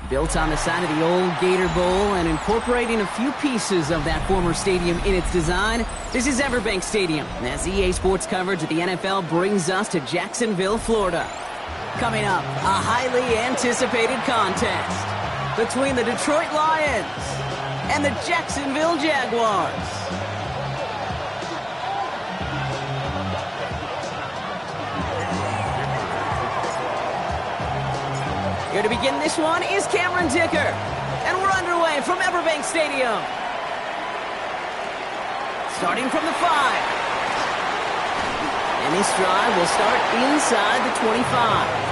Built on the side of the old Gator Bowl and incorporating a few pieces of that former stadium in its design, this is Everbank Stadium, as EA Sports coverage of the NFL brings us to Jacksonville, Florida. Coming up, a highly anticipated contest between the Detroit Lions and the Jacksonville Jaguars. Here to begin this one is Cameron Dicker, and we're underway from Everbank Stadium. Starting from the 5. And this drive will start inside the 25.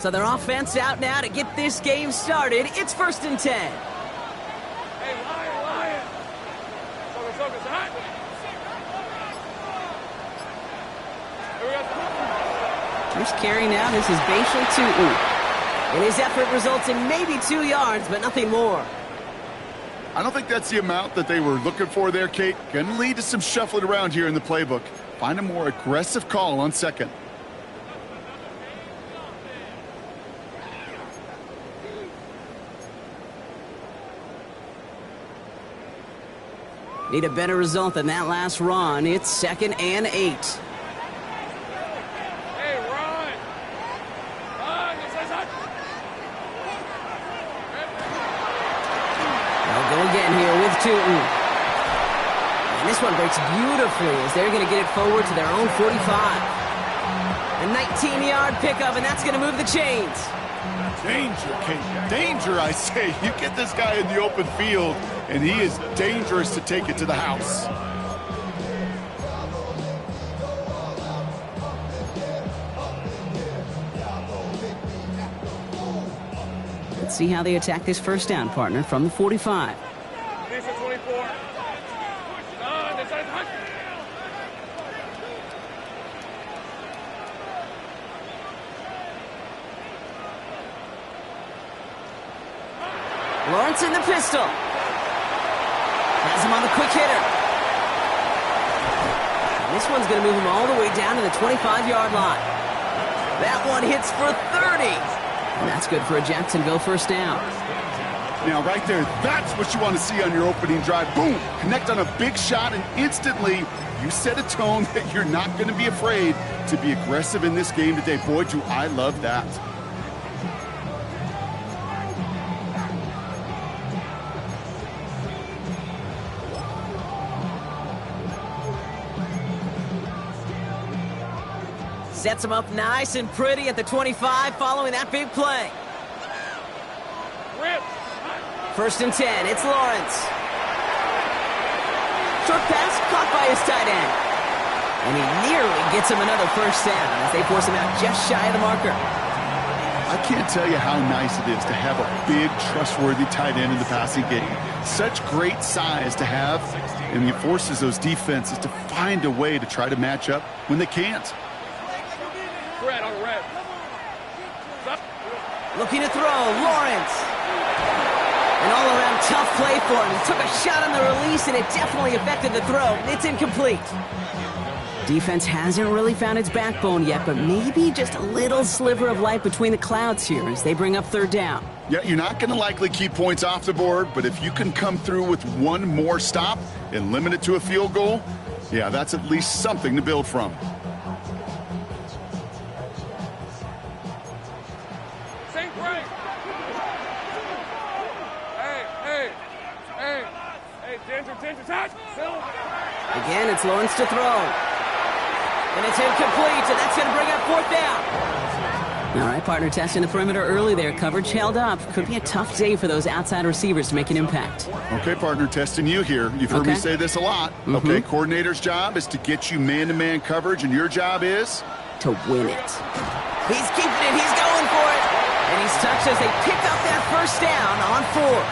So their offense out now to get this game started. It's 1st and 10. Hey, Lion. Focus, hot. First carry now, this is Bashal Tutu. And his effort results in maybe 2 yards, but nothing more. I don't think that's the amount that they were looking for there, Kate. Going to lead to some shuffling around here in the playbook. Find a more aggressive call on 2nd. Need a better result than that last run. It's 2nd and 8. Hey, run! They'll go again here with Tutu. And this one breaks beautifully as they're going to get it forward to their own 45. A 19-yard pickup, and that's going to move the chains. Danger, Kate. Danger, I say. You get this guy in the open field, and he is dangerous to take it to the house. Let's see how they attack this first down, partner, from the 45. This is 24. Lawrence in the pistol. Has him on the quick hitter. And this one's going to move him all the way down to the 25-yard line. That one hits for 30. And that's good for a Jacksonville first down. Now, right there, that's what you want to see on your opening drive. Boom! Connect on a big shot, and instantly you set a tone that you're not going to be afraid to be aggressive in this game today. Boy, do I love that. Sets him up nice and pretty at the 25 following that big play. 1st and 10, it's Lawrence. Short pass caught by his tight end. And he nearly gets him another first down as they force him out just shy of the marker. I can't tell you how nice it is to have a big, trustworthy tight end in the passing game. Such great size to have, and it forces those defenses to find a way to try to match up when they can't. Looking to throw, Lawrence. An all-around tough play for him. He took a shot on the release, and it definitely affected the throw. It's incomplete. Defense hasn't really found its backbone yet, but maybe just a little sliver of light between the clouds here as they bring up 3rd down. Yeah, you're not going to likely keep points off the board, but if you can come through with one more stop and limit it to a field goal, yeah, that's at least something to build from. Again, it's Lawrence to throw. And it's incomplete, and that's going to bring up 4th down. All right, partner, testing the perimeter early there. Coverage held up. Could be a tough day for those outside receivers to make an impact. Okay, partner, testing you here. You've heard me say this a lot. Okay, coordinator's job is to get you man-to-man coverage, and your job is? To win it. He's keeping it. He's going for it. And he's touched as they pick up that first down on 4th.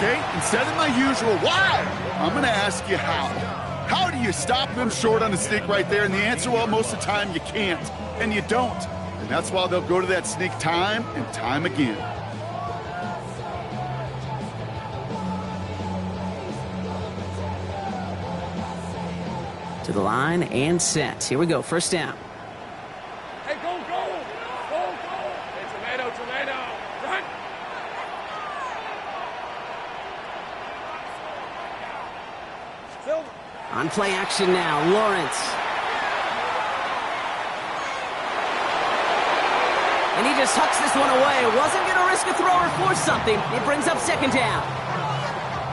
Okay, instead of my usual why, I'm going to ask you how. How do you stop him short on the sneak right there? And the answer, well, most of the time you can't, and you don't. And that's why they'll go to that sneak time and time again. To the line and set. Here we go, first down. Hey, go, go! Go, go! Hey, tomato! Run! Silver! On play action now, Lawrence. And he just hucks this one away. Wasn't going to risk a throw or force something. It brings up second down.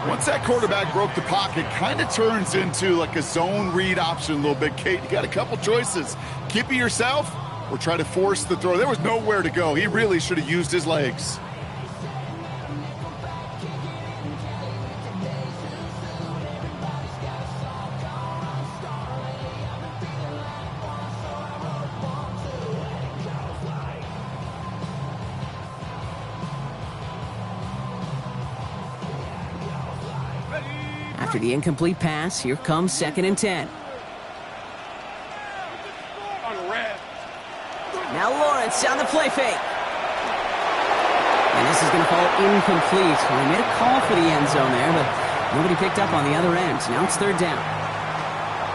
Once that quarterback broke the pocket, kind of turns into like a zone read option a little bit. Kate, you got a couple choices. Keep it yourself or try to force the throw. There was nowhere to go. He really should have used his legs. After the incomplete pass, here comes 2nd and 10. On the red. Now Lawrence on the play fake. And this is going to fall incomplete. Well, he made a call for the end zone there, but nobody picked up on the other end. Now it's 3rd down.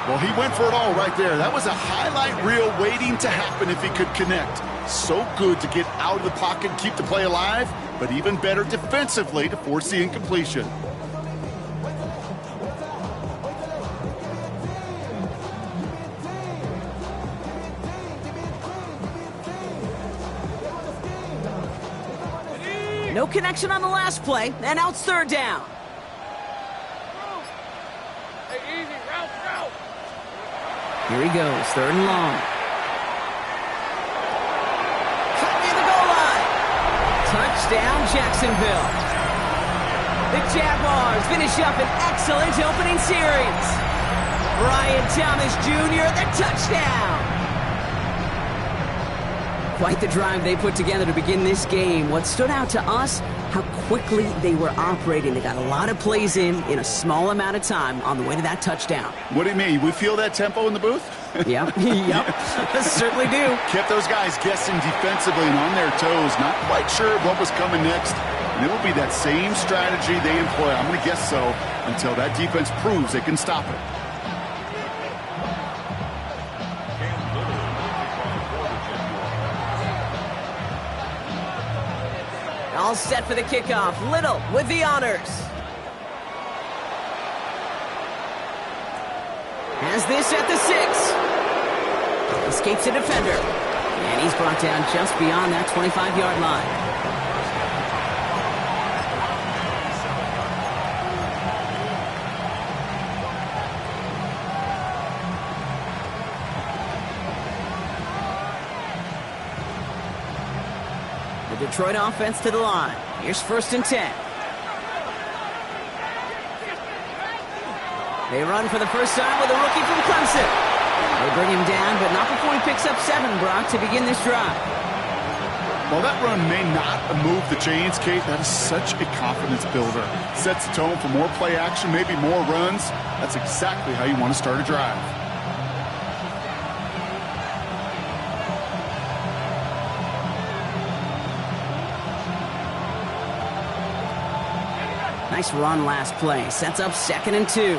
Well, he went for it all right there. That was a highlight reel waiting to happen if he could connect. So good to get out of the pocket and keep the play alive, but even better defensively to force the incompletion. No connection on the last play, and now it's 3rd down. Hey, easy, route. Here he goes, 3rd and long. Cut near the goal line. Touchdown, Jacksonville. The Jaguars finish up an excellent opening series. Brian Thomas Jr., the touchdown. Quite the drive they put together to begin this game. What stood out to us, how quickly they were operating. They got a lot of plays in a small amount of time on the way to that touchdown. What do you mean? We feel that tempo in the booth? Yep, certainly do. Kept those guys guessing defensively and on their toes, not quite sure what was coming next. And it will be that same strategy they employ, I'm going to guess so, until that defense proves they can stop it. All set for the kickoff. Little with the honors. Has this at the 6. Escapes a defender. And he's brought down just beyond that 25-yard line. The Detroit offense to the line. Here's 1st and 10. They run for the first time with a rookie from Clemson. They bring him down, but not before he picks up 7, Brock, to begin this drive. Well, that run may not move the chains, Kate. That is such a confidence builder. Sets the tone for more play action, maybe more runs. That's exactly how you want to start a drive. Nice run last play. Sets up 2nd and 2.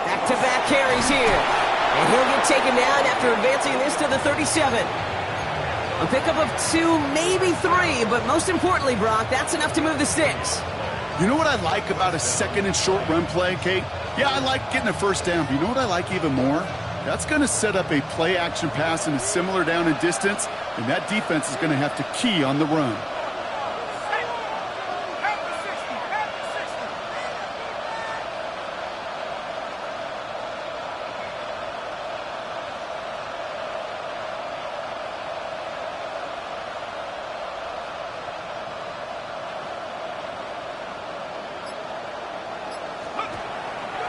Back-to-back carries here. And he'll get taken down after advancing this to the 37. A pickup of 2, maybe 3, but most importantly, Brock, that's enough to move the sticks. You know what I like about a 2nd and short run play, Kate? Yeah, I like getting a first down, but you know what I like even more? That's going to set up a play-action pass in a similar down and distance, and that defense is going to have to key on the run.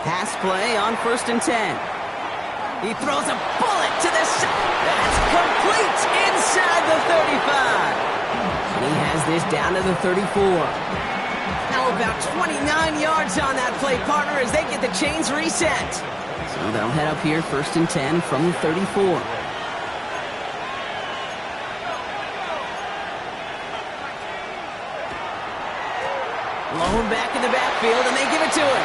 Pass play on 1st and 10. He throws a bullet to the side. That's complete inside the 35. And he has this down to the 34. Now about 29 yards on that play, partner, as they get the chains reset. So they'll head up here, 1st and 10 from the 34. Blown back in the backfield, and they give it to him.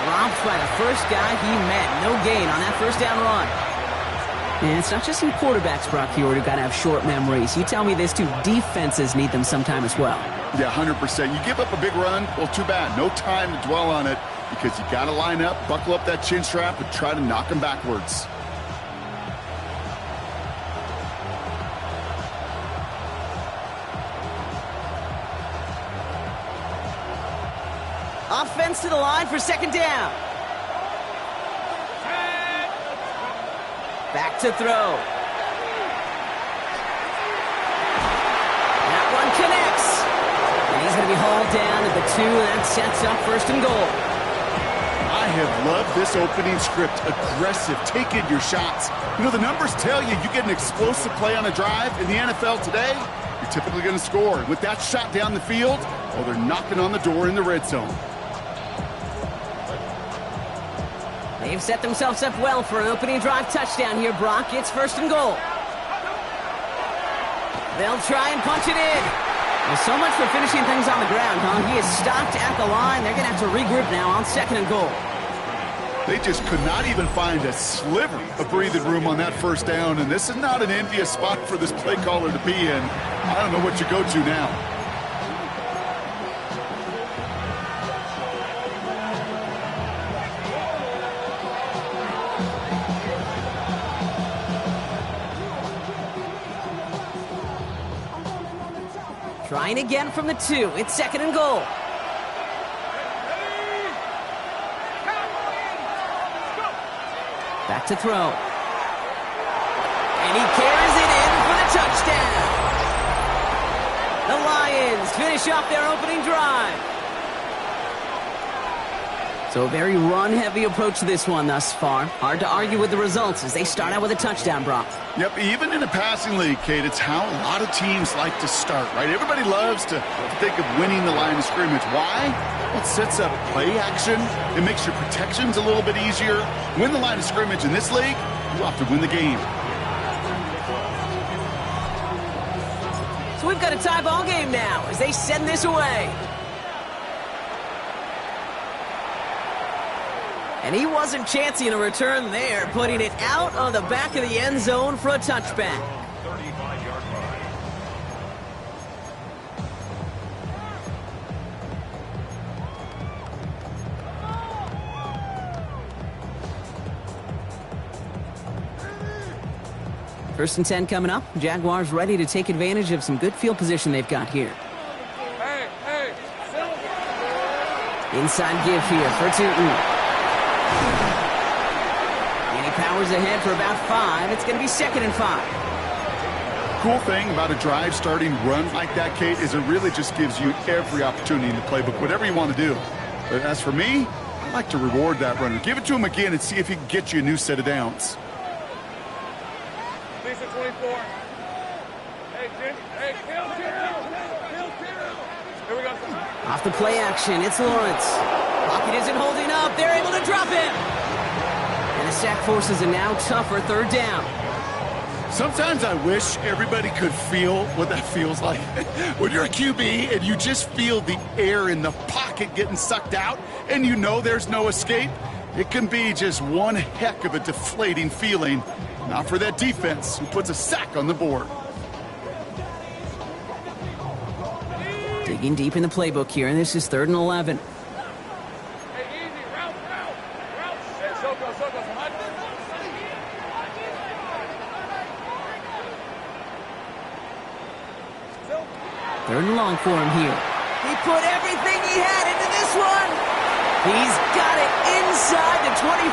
Dropped by the first guy he met. No gain on that first down run. And it's not just some quarterbacks, Brock, here who got to have short memories. You tell me this too, defenses need them sometime as well. Yeah, 100%. You give up a big run, well, too bad. No time to dwell on it because you got to line up, buckle up that chin strap, and try to knock them backwards. Offense to the line for 2nd down. Back to throw. That one connects. And he's going to be hauled down at the 2, and that sets up 1st and goal. I have loved this opening script. Aggressive, taking your shots. You know, the numbers tell you get an explosive play on a drive in the NFL today, you're typically going to score. With that shot down the field, well, they're knocking on the door in the red zone. They've set themselves up well for an opening drive touchdown here, Brock. It's 1st and goal. They'll try and punch it in. Well, so much for finishing things on the ground, huh? He is stopped at the line. They're going to have to regroup now on 2nd and goal. They just could not even find a sliver of breathing room on that 1st down, and this is not an envious spot for this play caller to be in. I don't know what you go to now. Trying again from the 2. It's 2nd and goal. Back to throw. And he carries it in for the touchdown. The Lions finish off their opening drive. So a very run-heavy approach to this one thus far. Hard to argue with the results as they start out with a touchdown, Brock. Yep, even in a passing league, Kate, it's how a lot of teams like to start, right? Everybody loves to think of winning the line of scrimmage. Why? Well, it sets up play action. It makes your protections a little bit easier. Win the line of scrimmage in this league, you have to win the game. So we've got a tie ball game now as they send this away. And he wasn't chancing a return there, putting it out on the back of the end zone for a touchback. 35-yard line. First and 10 coming up. Jaguars ready to take advantage of some good field position they've got here. Hey, Inside give here for Tootin. And he powers ahead for about 5. It's going to be 2nd and 5. Cool thing about a drive starting run like that, Kate, is it really just gives you every opportunity in the playbook, whatever you want to do. But as for me, I like to reward that runner. Give it to him again and see if he can get you a new set of downs. Lisa 24. Hey, Jim. Hey, kill. Here we go. Off the play action, it's Lawrence. Pocket isn't holding up. They're able to drop him. And the sack forces a now tougher 3rd down. Sometimes I wish everybody could feel what that feels like. When you're a QB and you just feel the air in the pocket getting sucked out and you know there's no escape, it can be just one heck of a deflating feeling. Not for that defense who puts a sack on the board. Digging deep in the playbook here, and this is 3rd and 11. Hey, easy. Route. Hey, Soko, behind. 3rd and long for him here. He put everything he had into this one. He's got it inside the 25.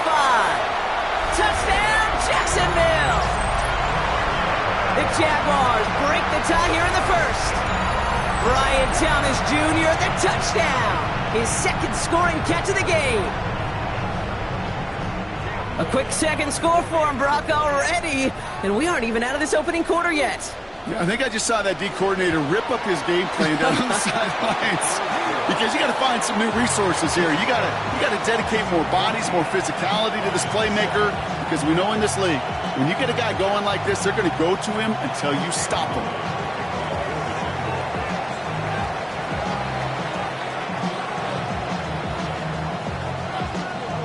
Touchdown, Jacksonville. The Jaguars break the tie here in the 1st. Brian Thomas Jr. the touchdown. His 2nd scoring catch of the game. A quick 2nd score for him, Brock, already. And we aren't even out of this opening quarter yet. Yeah, I think I just saw that D coordinator rip up his game plan down on the sidelines because you got to find some new resources here. You got to dedicate more bodies, more physicality to this playmaker because we know in this league, when you get a guy going like this, they're going to go to him until you stop him.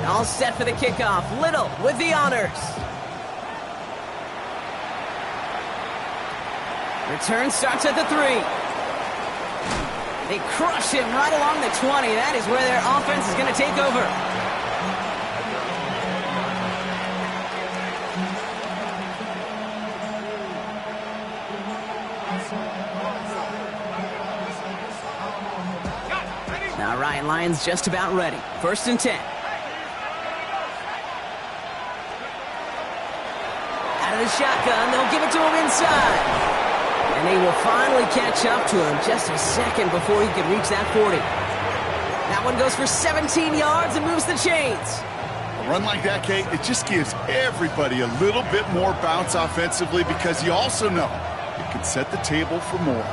All set for the kickoff. Little with the honors. Return starts at the 3. They crush him right along the 20. That is where their offense is going to take over. Now Ryan Lyons just about ready. 1st and 10. Out of the shotgun, they'll give it to him inside. And they will finally catch up to him just a second before he could reach that 40. That one goes for 17 yards and moves the chains. A run like that, Kate, it just gives everybody a little bit more bounce offensively because you also know it can set the table for more.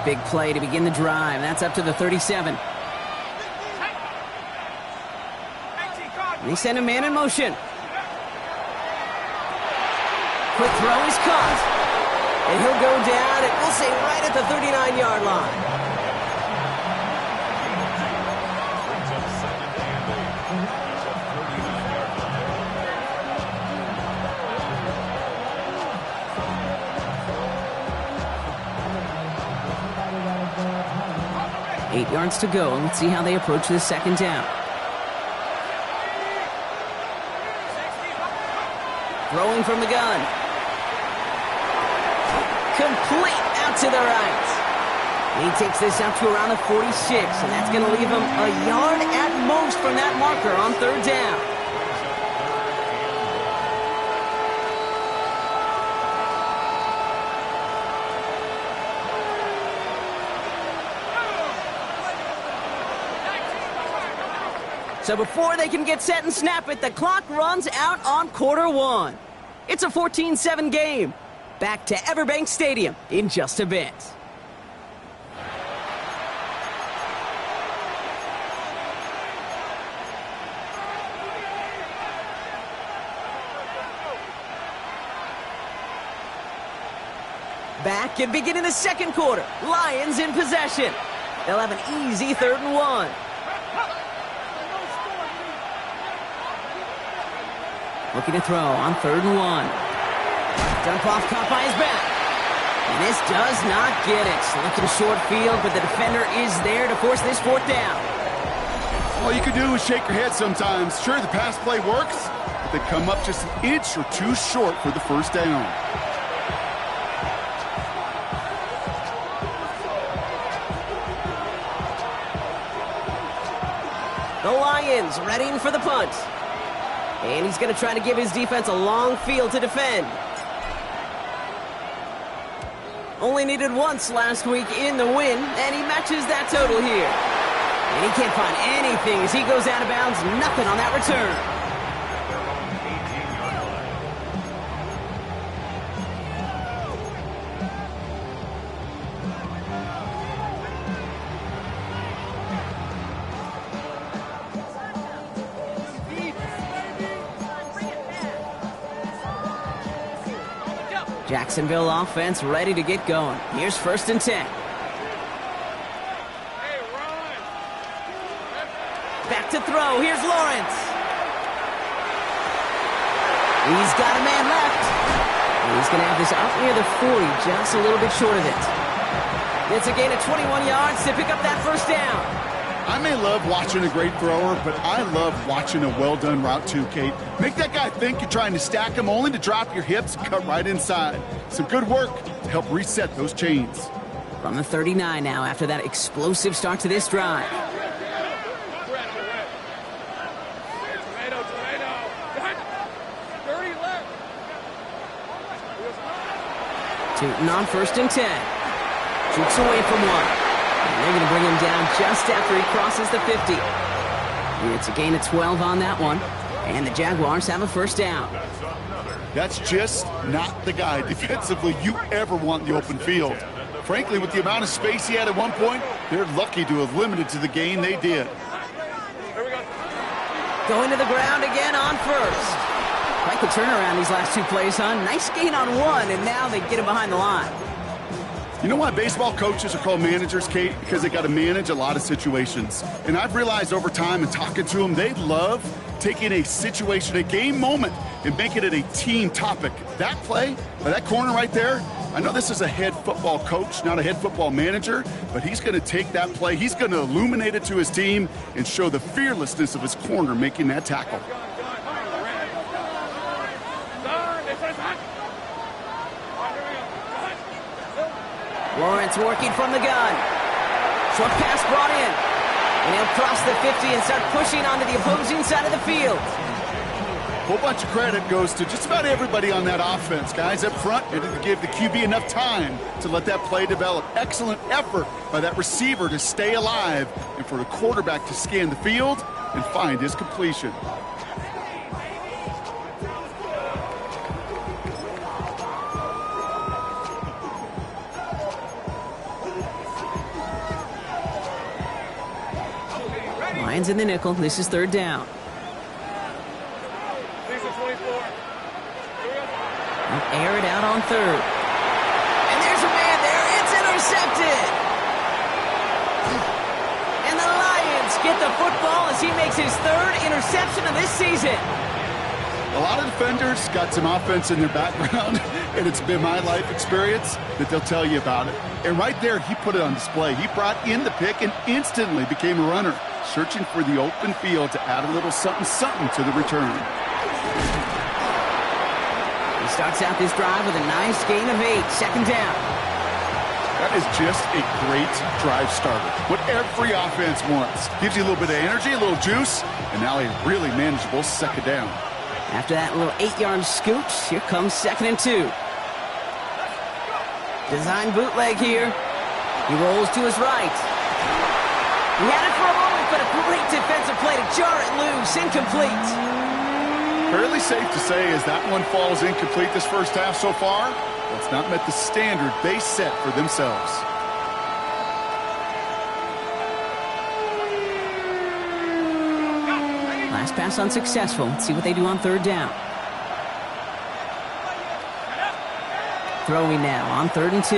Big play to begin the drive. That's up to the 37. They send a man in motion. Quick throw is caught. And he'll go down, and we'll say right at the 39-yard line. Eight yards to go. Let's see how they approach this 2nd down. Throwing from the gun. Complete out to the right. He takes this out to around the 46, and that's going to leave him a yard at most from that marker on 3rd down. So before they can get set and snap it, the clock runs out on quarter 1. It's a 14-7 game. Back to Everbank Stadium in just a bit. Back and beginning the 2nd quarter. Lions in possession. They'll have an easy 3rd and 1. Looking to throw on 3rd and 1. Dump off caught by his back. And this does not get it. Looking short field, but the defender is there to force this 4th down. All you can do is shake your head sometimes. Sure, the pass play works, but they come up just an inch or two short for the 1st down. The Lions readying for the punt. And he's going to try to give his defense a long field to defend. Only needed once last week in the win, and he matches that total here. And he can't find anything as he goes out of bounds. Nothing on that return. Jacksonville offense ready to get going. Here's 1st and 10. Back to throw. Here's Lawrence. He's got a man left. And he's going to have this up near the 40, just a little bit short of it. It's a gain of 21 yards to pick up that 1st down. I may love watching a great thrower, but I love watching a well-done route too, Kate. Make that guy think you're trying to stack him only to drop your hips and cut right inside. Some good work to help reset those chains. From the 39 now after that explosive start to this drive. Tootin on 1st and 10. Shoots away from one. And they're going to bring him down just after he crosses the 50. And it's a gain of 12 on that one. And the Jaguars have a 1st down. That's just not the guy defensively you ever want in the open field. Frankly, with the amount of space he had at one point, they're lucky to have limited to the gain they did. Going to the ground again on first. Quite the turnaround these last two plays, huh? Nice gain on one, and now they get him behind the line. You know why baseball coaches are called managers, Kate? Because they got to manage a lot of situations. And I've realized over time and talking to them, they love taking a situation, a game moment, and making it a team topic. That play, by that corner right there, I know this is a head football coach, not a head football manager, but he's going to take that play, he's going to illuminate it to his team and show the fearlessness of his corner making that tackle. Lawrence working from the gun. Short pass brought in. And he'll cross the 50 and start pushing onto the opposing side of the field. A whole bunch of credit goes to just about everybody on that offense. Guys up front, they didn't give the QB enough time to let that play develop. Excellent effort by that receiver to stay alive and for the quarterback to scan the field and find his completion. Lions in the nickel. This is third down. They'll air it out on third. And there's a man there. It's intercepted. And the Lions get the football as he makes his third interception of this season. A lot of defenders got some offense in their background, and it's been my life experience that they'll tell you about it. And right there, he put it on display. He brought in the pick and instantly became a runner, searching for the open field to add a little something-something to the return. He starts out this drive with a nice gain of 8, second down. That is just a great drive starter. What every offense wants. Gives you a little bit of energy, a little juice, and now a really manageable second down. After that little 8-yard scooch, here comes 2nd and 2. Design bootleg here. He rolls to his right. He had it for a moment, but a great defensive play to jar it loose. Incomplete. Fairly safe to say as that one falls incomplete this first half so far, that's not met the standard they set for themselves. Last pass unsuccessful. Let's see what they do on third down. Throwing now on 3rd and 2.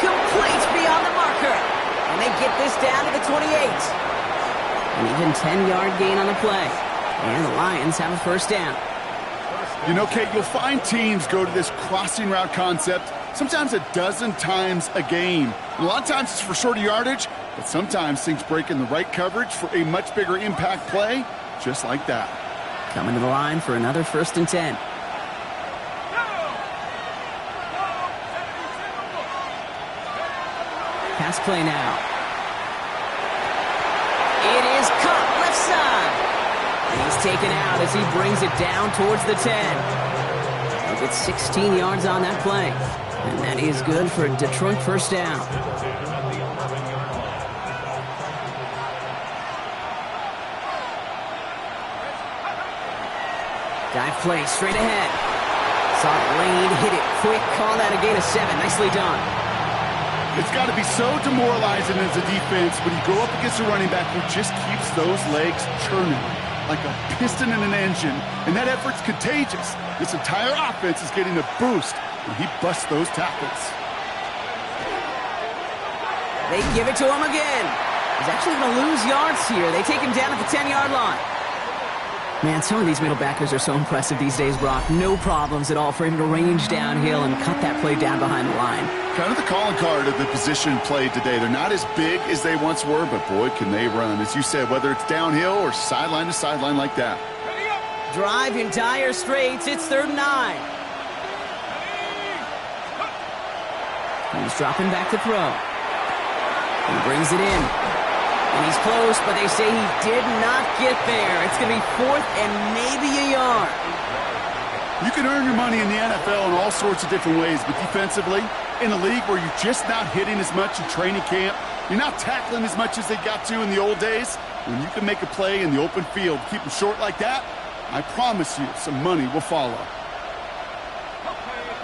Complete beyond the marker. And they get this down to the 28. An even 10-yard gain on the play. And the Lions have a first down. You know, Kate, you'll find teams go to this crossing route concept sometimes a dozen times a game. And a lot of times it's for shorter yardage, but sometimes things break in the right coverage for a much bigger impact play, just like that. Coming to the line for another 1st and 10. Pass play now. It is caught left side. And he's taken out as he brings it down towards the 10. He'll get 16 yards on that play. And that is good for a Detroit first down. Dive play straight ahead. Saw the lane, hit it quick, call that a gain of 7. Nicely done. It's got to be so demoralizing as a defense when you go up against a running back who just keeps those legs churning like a piston in an engine, and that effort's contagious. This entire offense is getting a boost when he busts those tackles. They give it to him again. He's actually going to lose yards here. They take him down at the 10-yard line. Man, some of these middle backers are so impressive these days, Brock. No problems at all for him to range downhill and cut that play down behind the line. Kind of the calling card of the position played today. They're not as big as they once were, but boy, can they run. As you said, whether it's downhill or sideline to sideline like that. Drive in dire straits. It's 3rd and 9. He's dropping back to throw. He brings it in. And he's close, but they say he did not get there. It's going to be 4th and maybe a yard. You can earn your money in the NFL in all sorts of different ways, but defensively, in a league where you're just not hitting as much in training camp, you're not tackling as much as they got to in the old days, when you can make a play in the open field, keep them short like that, I promise you, some money will follow.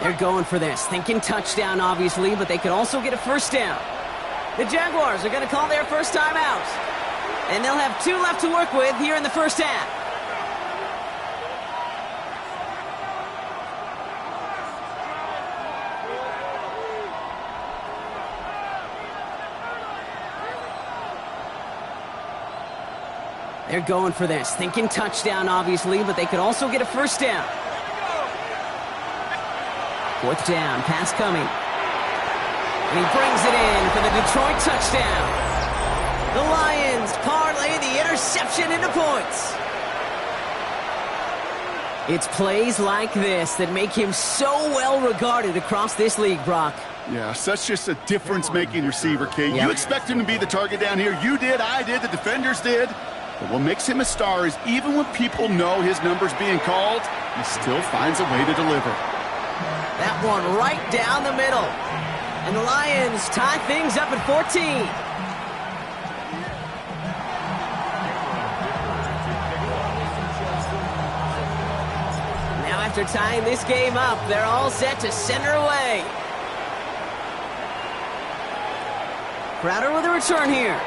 They're going for this, thinking touchdown, obviously, but they could also get a first down. The Jaguars are going to call their first time out, and they'll have 2 left to work with here in the first half. They're going for this, thinking touchdown, obviously, but they could also get a first down. 4th down, pass coming. And he brings it in for the Detroit touchdown. The Lions parlay the interception into points. It's plays like this that make him so well regarded across this league, Brock. Yeah, such just a difference-making receiver, Kate. Yep. You expect him to be the target down here. You did, I did, the defenders did. But what makes him a star is even when people know his number's being called, he still finds a way to deliver. That one right down the middle. And the Lions tie things up at 14. Now after tying this game up, they're all set to send her away. Crowder with a return here.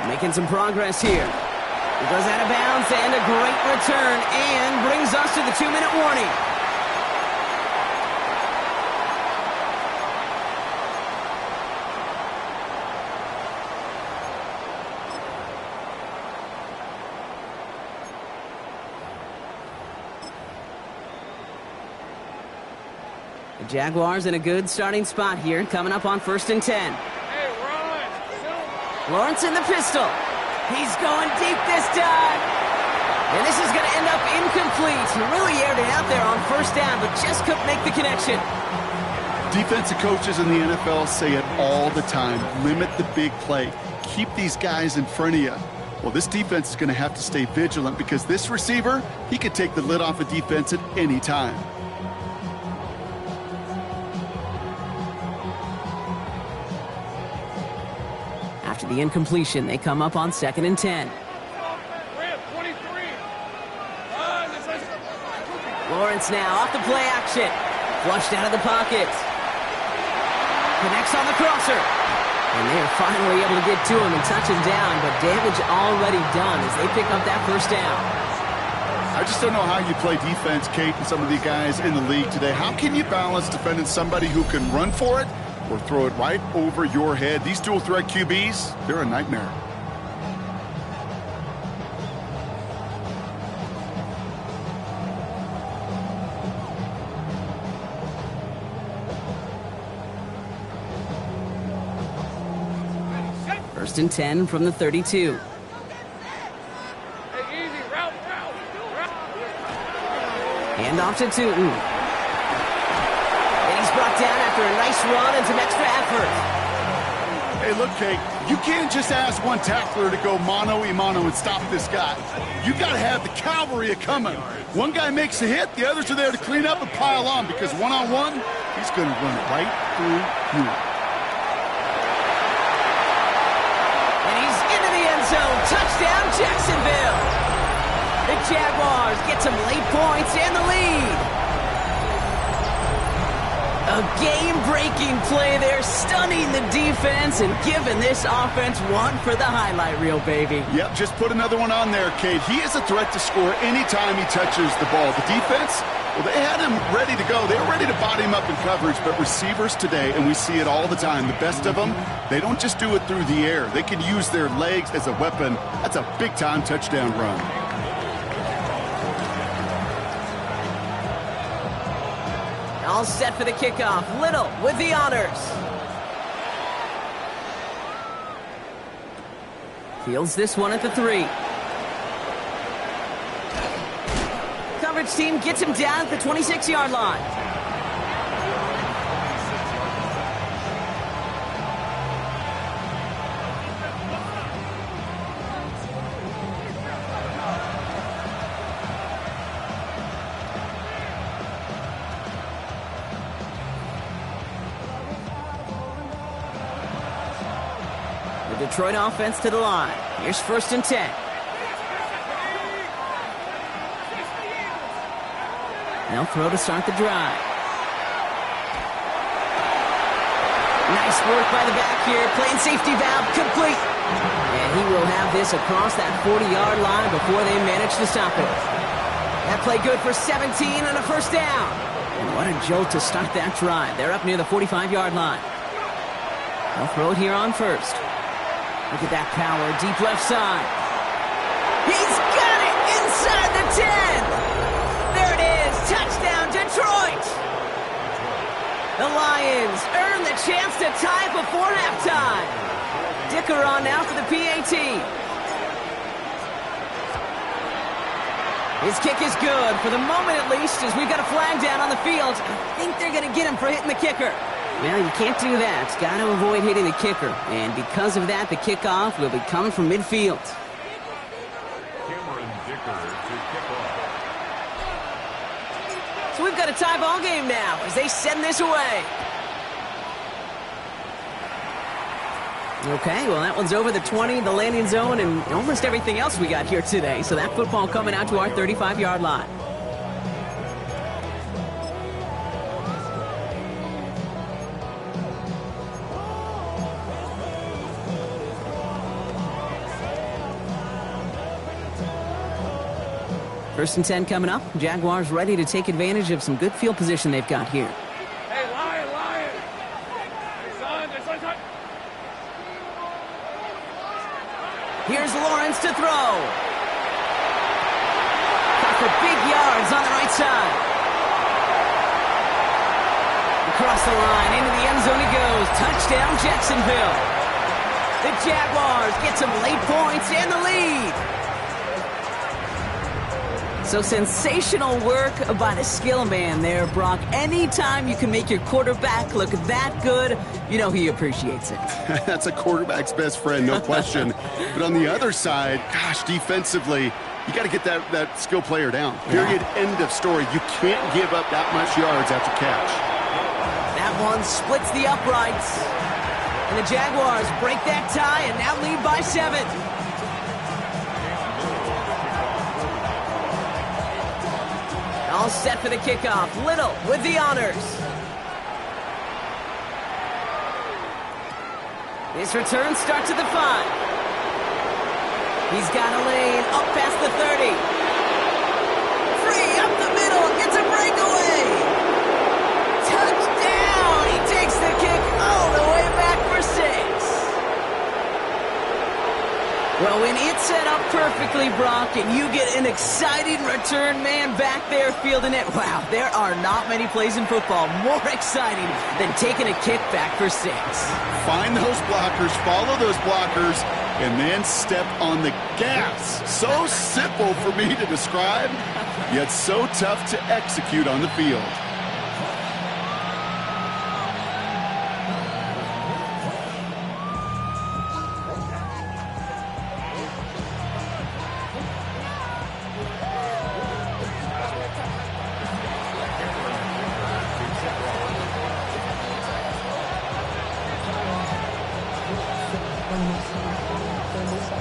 Making some progress here. He goes out of bounds and a great return and brings us to the 2-minute warning. The Jaguars in a good starting spot here, coming up on 1st and 10. Hey, Lawrence in the pistol. He's going deep this time. And this is going to end up incomplete. He really aired it out there on 1st down, but just couldn't make the connection. Defensive coaches in the NFL say it all the time. Limit the big play. Keep these guys in front of you. Well, this defense is going to have to stay vigilant because this receiver, he could take the lid off a defense at any time. After the incompletion, they come up on 2nd and 10. Lawrence now off the play action. Flushed out of the pocket. Connects on the crosser. And they are finally able to get to him and touch him down, but damage already done as they pick up that 1st down. I just don't know how you play defense, Kate, and some of the guys in the league today. How can you balance defending somebody who can run for it or throw it right over your head? These dual-threat QBs, they're a nightmare. First and 10 from the 32. Hand off to Tootin. And he's brought down after a nice run and some extra effort. Hey, look, Kate, you can't just ask one tackler to go mano-a-mano and stop this guy. You got to have the cavalry coming. One guy makes a hit, the others are there to clean up and pile on because one-on-one, he's going to run right through you. And he's into the end zone. Touchdown, Jacksonville. The Jaguars get some late points and the lead. A game-breaking play there, stunning the defense and giving this offense one for the highlight reel, baby. Yep, just put another one on there, Kate. He is a threat to score anytime he touches the ball. The defense, well, they had him ready to go. They were ready to body him up in coverage, but receivers today, and we see it all the time, the best of them, they don't just do it through the air. They can use their legs as a weapon. That's a big-time touchdown run. All set for the kickoff. Little with the honors. Fields this one at the 3. Coverage team gets him down at the 26-yard line. The Detroit offense to the line. Here's 1st and 10. They'll throw to start the drive. Nice work by the back here. Playing safety valve complete. And he will have this across that 40-yard line before they manage to stop it. That play good for 17 and a first down. And what a jolt to start that drive. They're up near the 45-yard line. They'll throw it here on first. Look at that power, deep left side. He's got it inside the 10. There it is. Touchdown, Detroit. The Lions earn the chance to tie before halftime. Dicker on now for the PAT. His kick is good, for the moment at least, as we've got a flag down on the field. I think they're going to get him for hitting the kicker. Well, you can't do that. It's got to avoid hitting the kicker. And because of that, the kickoff will be coming from midfield. So we've got a tie ball game now as they send this away. Okay, well, that one's over the 20, the landing zone, and almost everything else we got here today. So that football coming out to our 35-yard line. First and 10 coming up. Jaguars ready to take advantage of some good field position they've got here. Hey, Lion! Hey, son. Here's Lawrence to throw. Got for big yards on the right side. Across the line, into the end zone he goes. Touchdown, Jacksonville. The Jaguars get some late points and the lead. So sensational work by the skill man there, Brock. Anytime you can make your quarterback look that good, you know he appreciates it. That's a quarterback's best friend, no question. But on the other side, gosh, defensively, you got to get that skill player down. Period, end of story. You can't give up that much yards after catch. That one splits the uprights. And the Jaguars break that tie and now lead by 7. All set for the kickoff. Little with the honors. His return starts at the 5. He's got a lane up past the 30. Free up the middle. Gets a breakaway. Touchdown. He takes the kick all the way back for 6. Well, when it's set up perfectly, Brock, and you get an exciting return man back there fielding it, wow, there are not many plays in football more exciting than taking a kick back for 6. Find those blockers, follow those blockers, and then step on the gas. So simple for me to describe, yet so tough to execute on the field.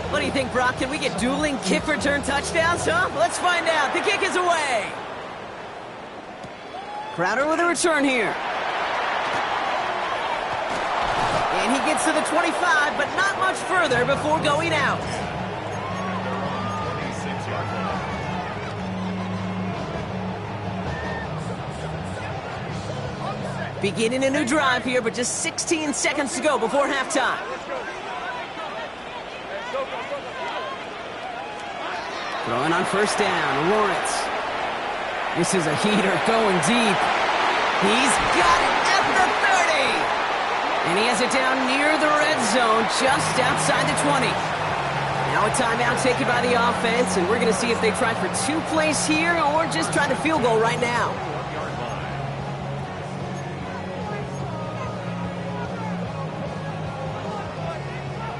What do you think, Brock? Can we get dueling kick return touchdowns, huh? Let's find out. The kick is away. Crowder with a return here. And he gets to the 25, but not much further before going out. Beginning a new drive here, but just 16 seconds to go before halftime. Throwing on first down, Lawrence. This is a heater going deep. He's got it at the 30. And he has it down near the red zone, just outside the 20. Now a timeout taken by the offense, and we're going to see if they try for 2 plays here or just try the field goal right now.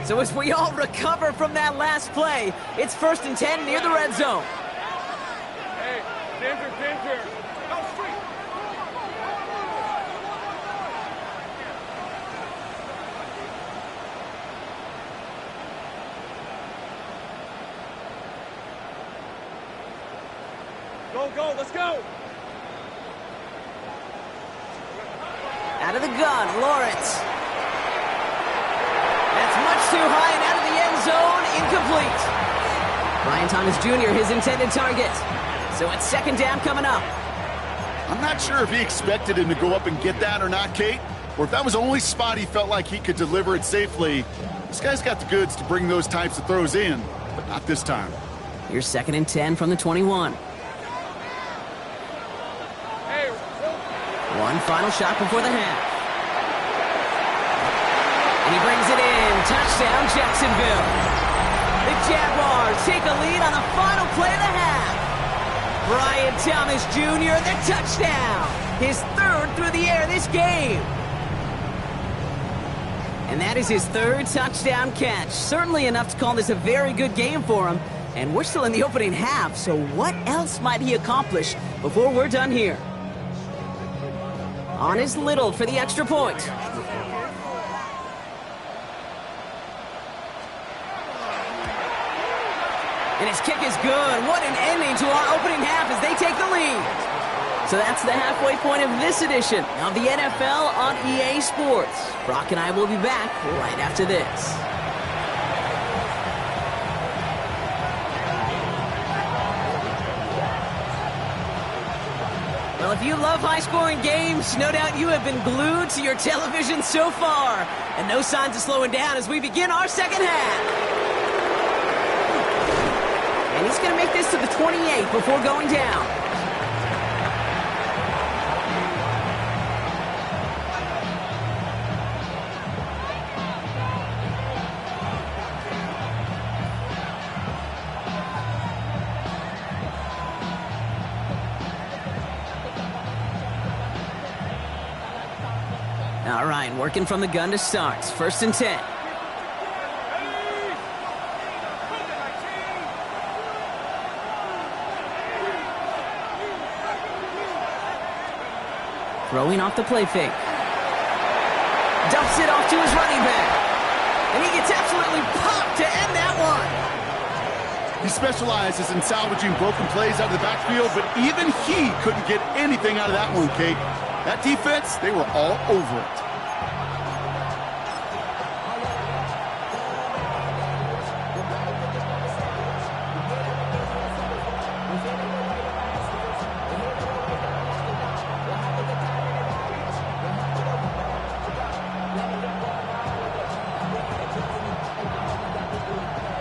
So as we all recover from that last play, it's 1st and 10 near the red zone. Hey, danger. Go straight. Go, let's go. Out of the gun, Lawrence. That's much too high and out of the end zone. Incomplete. Brian Thomas Jr., his intended target. So it's second down coming up. I'm not sure if he expected him to go up and get that or not, Kate, or if that was the only spot he felt like he could deliver it safely. This guy's got the goods to bring those types of throws in, but not this time. Here's 2nd and 10 from the 21. One final shot before the half. And he brings it in. Touchdown, Jacksonville. The Jaguars take a lead on the final play of the half. Brian Thomas Jr., the touchdown. His 3rd through the air this game. And that is his 3rd touchdown catch. Certainly enough to call this a very good game for him. And we're still in the opening half, so what else might he accomplish before we're done here? On is Little for the extra point. And his kick is good. What an ending to our opening half as they take the lead. So that's the halfway point of this edition of the NFL on EA Sports. Brock and I will be back right after this. Well, if you love high-scoring games, no doubt you have been glued to your television so far. And no signs of slowing down as we begin our second half. And he's going to make this to the 28 before going down. All right, working from the gun to start. 1st and 10. Throwing off the play fake. Dumps it off to his running back. And he gets absolutely popped to end that one. He specializes in salvaging broken plays out of the backfield, but even he couldn't get anything out of that one, Kate. That defense, they were all over it.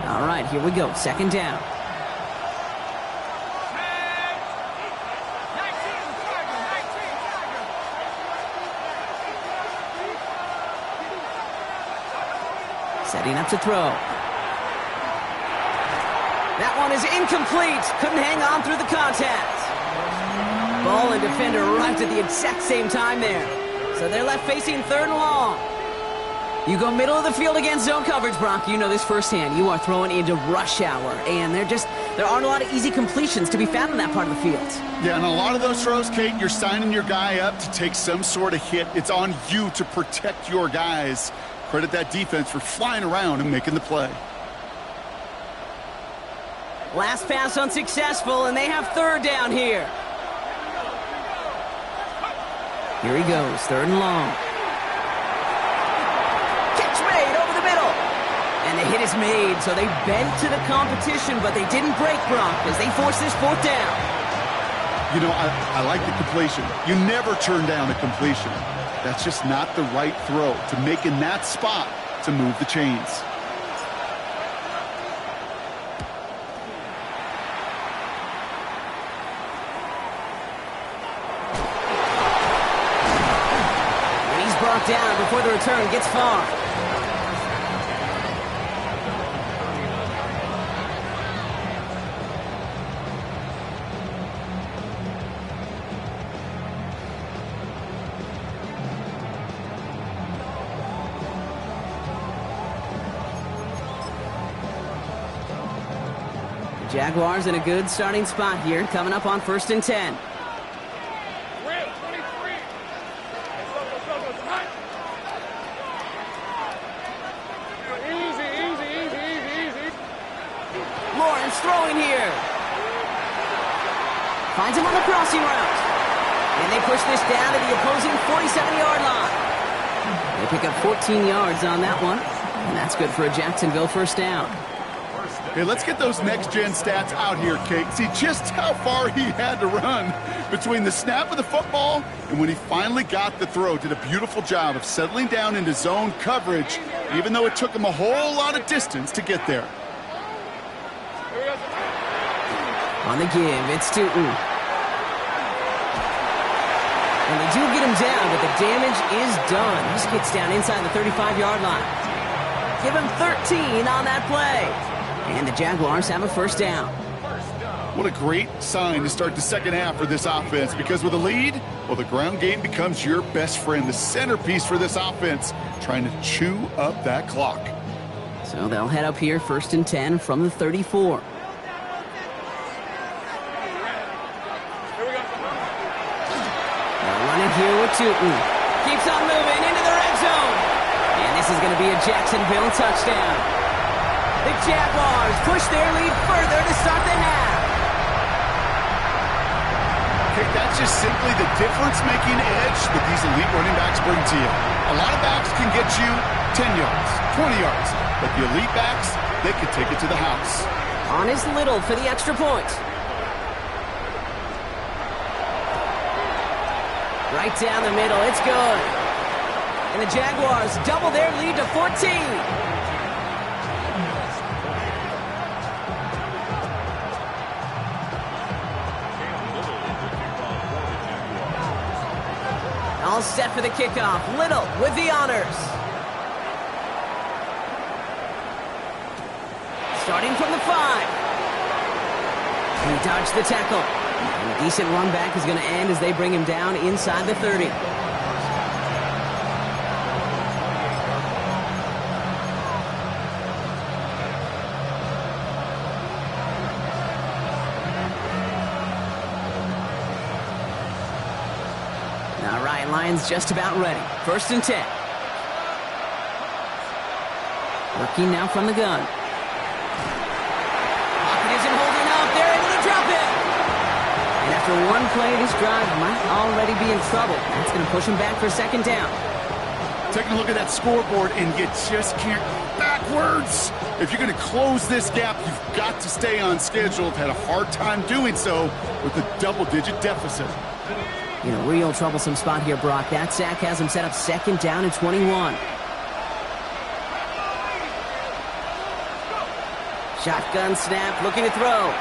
All right, here we go. 2nd down. Setting up to throw. That one is incomplete. Couldn't hang on through the contact. Ball and defender arrived at the exact same time there. So they're left facing 3rd and long. You go middle of the field against zone coverage, Brock. You know this firsthand. You are throwing into rush hour. And there aren't a lot of easy completions to be found in that part of the field. Yeah, and a lot of those throws, Kate, you're signing your guy up to take some sort of hit. It's on you to protect your guys. Credit that defense for flying around and making the play. Last pass unsuccessful, and they have 3rd down here. Here he goes, 3rd and long. Catch made over the middle. And the hit is made, so they bent to the competition, but they didn't break, Brock, as they force this 4th down. You know, I like the completion. You never turn down a completion. That's just not the right throw to make in that spot to move the chains. And he's brought down before the return gets far. Jaguars in a good starting spot here, coming up on 1st and 10. Lawrence throwing here. Finds him on the crossing route. And they push this down to the opposing 47-yard line. They pick up 14 yards on that one. And that's good for a Jacksonville first down. Hey, let's get those next-gen stats out here, Kate. See just how far he had to run between the snap of the football and when he finally got the throw. Did a beautiful job of settling down into zone coverage, even though it took him a whole lot of distance to get there. On the give, it's Tootin. And they do get him down, but the damage is done. He just gets down inside the 35-yard line. Give him 13 on that play. And the Jaguars have a first down. What a great sign to start the second half for this offense, because with a lead, well, the ground game becomes your best friend, the centerpiece for this offense, trying to chew up that clock. So they'll head up here, 1st and 10 from the 34. They're running here with Tootin. Keeps on moving into the red zone. And this is going to be a Jacksonville touchdown. The Jaguars push their lead further to start the half. Okay, that's just simply the difference-making edge that these elite running backs bring to you. A lot of backs can get you 10 yards, 20 yards, but the elite backs, they can take it to the house. On is Little for the extra point. Right down the middle, it's good. And the Jaguars double their lead to 14. All set for the kickoff. Little with the honors. Starting from the 5. He dodged the tackle. And a decent run back is going to end as they bring him down inside the 30. All right, Lions just about ready. 1st and 10. Working now from the gun. Pocket isn't holding up. They're able to drop it. And after one play, this drive might already be in trouble. That's going to push him back for 2nd down. Taking a look at that scoreboard, and you just can't go backwards. If you're going to close this gap, you've got to stay on schedule. Had a hard time doing so with a double-digit deficit. In a real troublesome spot here, Brock. That sack has him set up 2nd down and 21. Shotgun snap, looking to throw.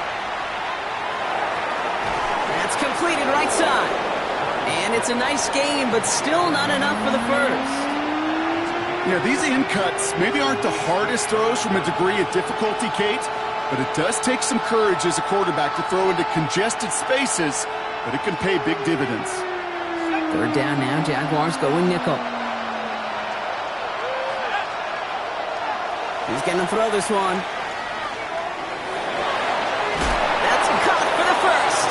That's completed right side. And it's a nice game, but still not enough for the first. Yeah, these in cuts maybe aren't the hardest throws from a degree of difficulty, Kate, but it does take some courage as a quarterback to throw into congested spaces, but it can pay big dividends. 3rd down now, Jaguars going nickel. He's going to throw this one. That's caught for the first.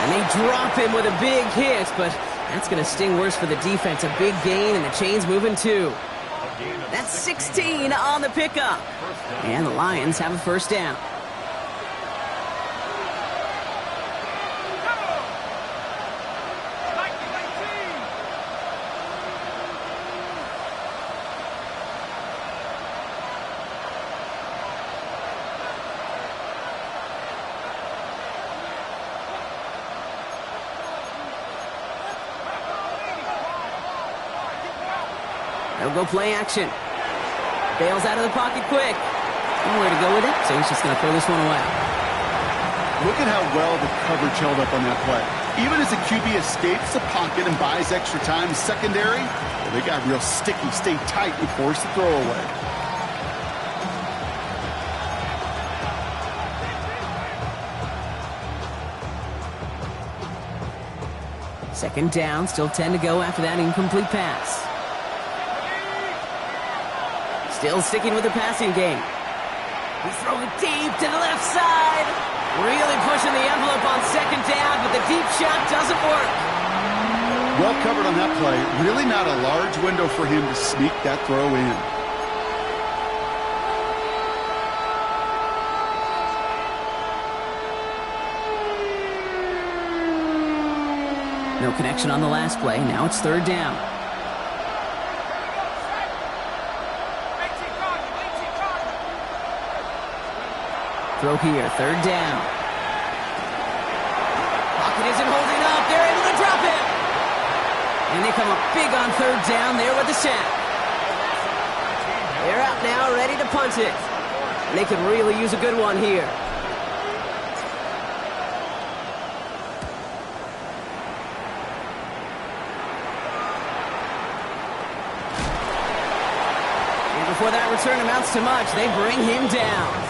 And they drop him with a big hit, but that's going to sting worse for the defense. A big gain, and the chain's moving too. That's 16 on the pickup. And the Lions have a 1st down. They'll go play action. Bails out of the pocket quick. Nowhere to go with it, so he's just going to throw this one away. Look at how well the coverage held up on that play. Even as the QB escapes the pocket and buys extra time secondary, well, they got real sticky, stayed tight, and forced the throw away. Second down, still 10 to go after that incomplete pass. Still sticking with the passing game. He's throwing deep to the left side. Really pushing the envelope on 2nd down, but the deep shot doesn't work. Well covered on that play. Really not a large window for him to sneak that throw in. No connection on the last play. Now it's third down. Throw here, third down. Pocket isn't holding up. They're able to drop it. And they come up big on third down there with the sack. They're out now, ready to punt it. And they could really use a good one here. And before that return amounts to much, they bring him down.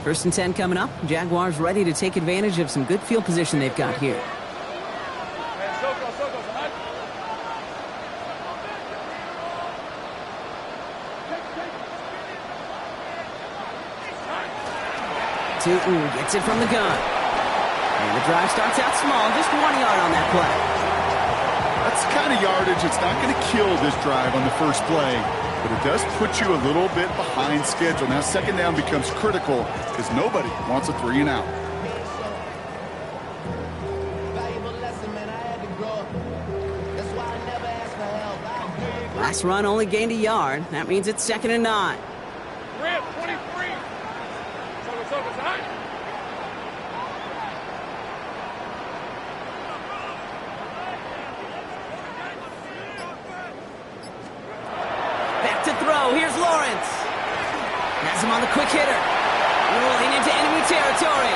First and 10 coming up. Jaguars ready to take advantage of some good field position they've got here. Tootin gets it from the gun. And the drive starts out small, just 1 yard on that play. That's the kind of yardage it's not going to kill this drive on the first play, but it does put you a little bit behind schedule. Now second down becomes critical because nobody wants a 3 and out. Last run only gained a yard. That means it's 2nd and 9. Rip, 23. Back to throw. Here's Lawrence. Has him on the quick hitter. Rolling into enemy territory.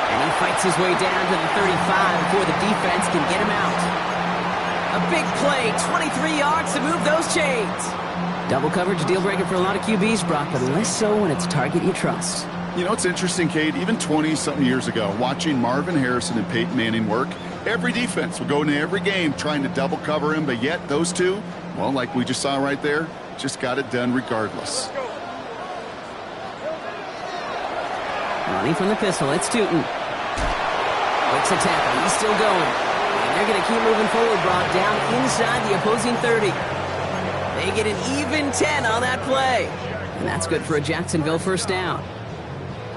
And he fights his way down to the 35 before the defense can get him out. A big play, 23 yards to move those chains. Double coverage, deal breaker for a lot of QBs, Brock, but less so when it's a target you trust. You know, it's interesting, Kate, even 20-something years ago, watching Marvin Harrison and Peyton Manning work, every defense would go into every game trying to double cover him, but yet those two, well, like we just saw right there, just got it done regardless. Running from the pistol, it's Tootin. Breaks a tackle, he's still going. And they're going to keep moving forward, Brock, down inside the opposing 30. They get an even 10 on that play. And that's good for a Jacksonville first down.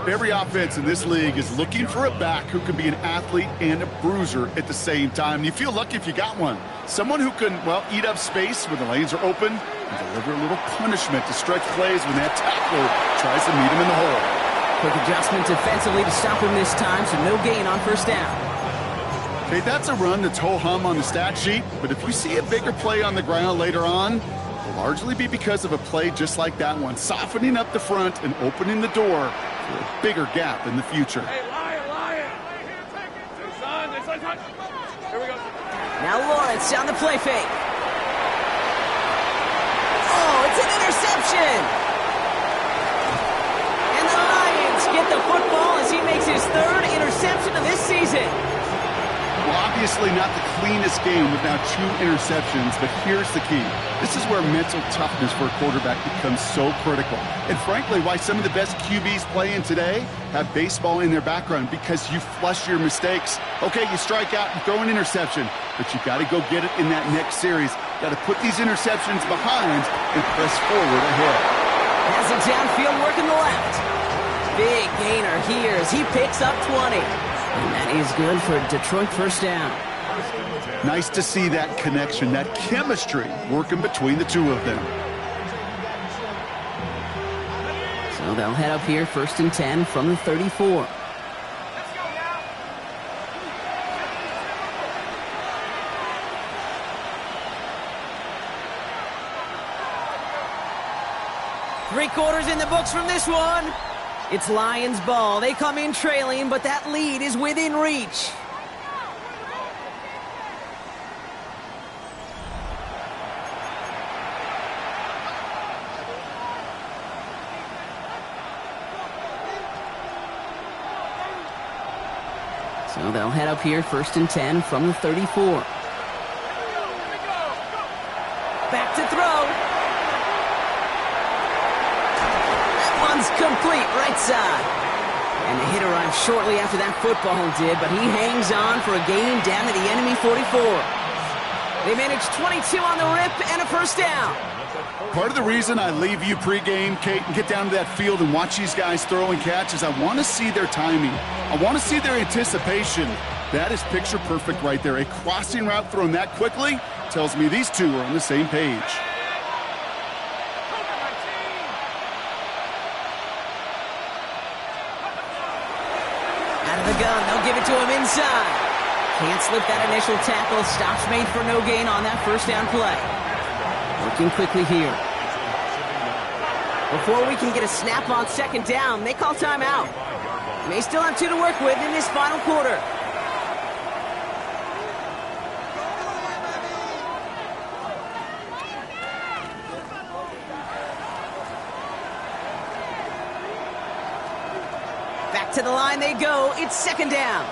Every offense in this league is looking for a back who can be an athlete and a bruiser at the same time. And you feel lucky if you got one. Someone who can, well, eat up space when the lanes are open and deliver a little punishment to stretch plays when that tackler tries to meet him in the hole. Quick adjustment defensively to stop him this time, so no gain on first down. Okay, that's a run that's ho-hum on the stat sheet, but if you see a bigger play on the ground later on, it will largely be because of a play just like that one, softening up the front and opening the door for a bigger gap in the future. Hey, Lion! Son, here we go. Now Lawrence on the play fake. Oh, it's an interception! And the Lions get the football as he makes his 3rd interception of this season. Well, obviously not the cleanest game with now 2 interceptions, but here's the key. This is where mental toughness for a quarterback becomes so critical. And frankly, why some of the best QBs playing today have baseball in their background, because you flush your mistakes. Okay, you strike out and throw an interception, but you got to go get it in that next series. Got to put these interceptions behind and press forward ahead. Has it downfield working the left. Big gainer here as he picks up 20. And that is good for Detroit first down. Nice to see that connection, that chemistry working between the two of them. So they'll head up here, 1st and 10 from the 34. Three quarters in the books from this one. It's Lions ball. They come in trailing, but that lead is within reach. So they'll head up here, 1st and 10 from the 34. Back to throw. Complete right side. And the hit arrives shortly after that football did, but he hangs on for a gain down to the enemy 44. They manage 22 on the rip and a first down. Part of the reason I leave you pregame, Kate, and get down to that field and watch these guys throw and catch is I want to see their timing. I want to see their anticipation. That is picture perfect right there. A crossing route thrown that quickly tells me these two are on the same page. Out of the gun, they'll give it to him inside. Can't slip that initial tackle. Stops made for no gain on that first down play. Working quickly here. Before we can get a snap on second down, they call timeout. May still have 2 to work with in this final quarter. Back to the line they go. It's second down.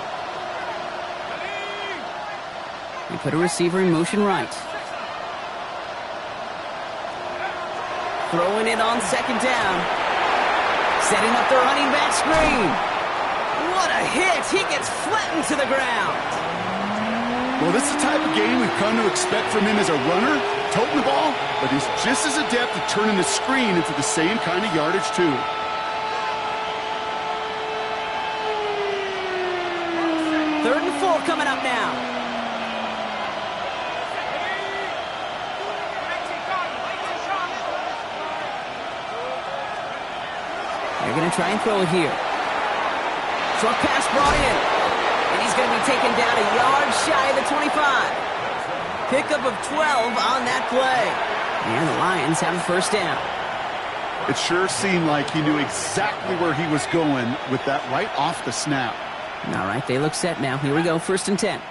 We put a receiver in motion right. Throwing it on second down. Setting up the running back screen. What a hit. He gets flattened to the ground. Well, this is the type of game we've come to expect from him as a runner, toting the ball, but he's just as adept at turning the screen into the same kind of yardage, too. Third and 4 coming up now. They're going to try and throw it here. Short pass brought in. And he's going to be taken down a yard shy of the 25. Pickup of 12 on that play. And the Lions have a first down. It sure seemed like he knew exactly where he was going with that right off the snap. All right, they look set now. Here we go, 1st and 10.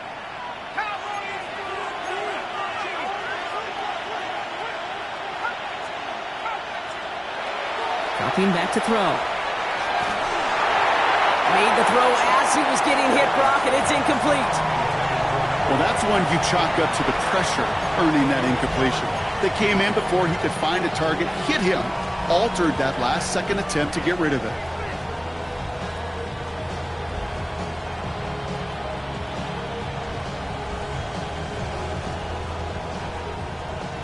Dropping back to throw. Made the throw as he was getting hit, Brock, and it's incomplete. Well, that's one you chalk up to the pressure earning that incompletion. They came in before he could find a target, hit him, altered that last-second attempt to get rid of it.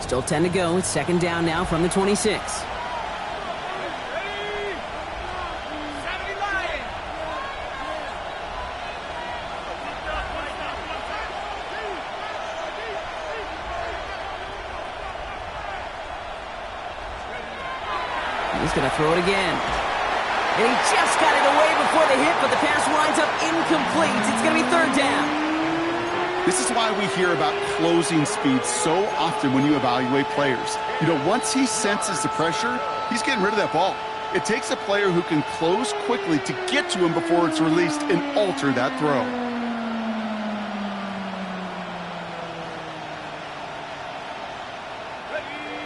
Still 10 to go. It's second down now from the 26. He's going to throw it again. And he just got it away before the hit, but the pass winds up incomplete. It's going to be third down. This is why we hear about closing speed so often when you evaluate players. You know, once he senses the pressure, he's getting rid of that ball. It takes a player who can close quickly to get to him before it's released and alter that throw.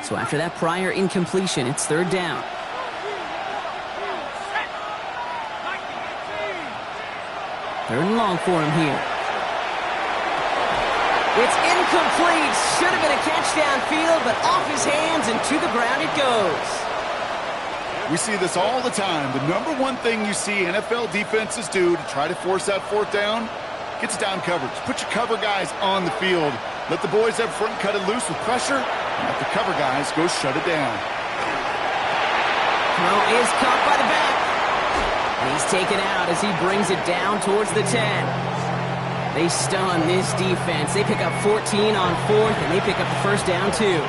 So after that prior incompletion, it's third down. Third and long for him here. It's incomplete. Should have been a catch downfield, but off his hands and to the ground it goes. We see this all the time. The number one thing you see NFL defenses do to try to force that fourth down, gets down coverage. Put your cover guys on the field. Let the boys up front cut it loose with pressure, and let the cover guys go shut it down. Throw is caught by the back. He's taken out as he brings it down towards the 10. They stun this defense. They pick up 14 on 4th, and they pick up the first down, too.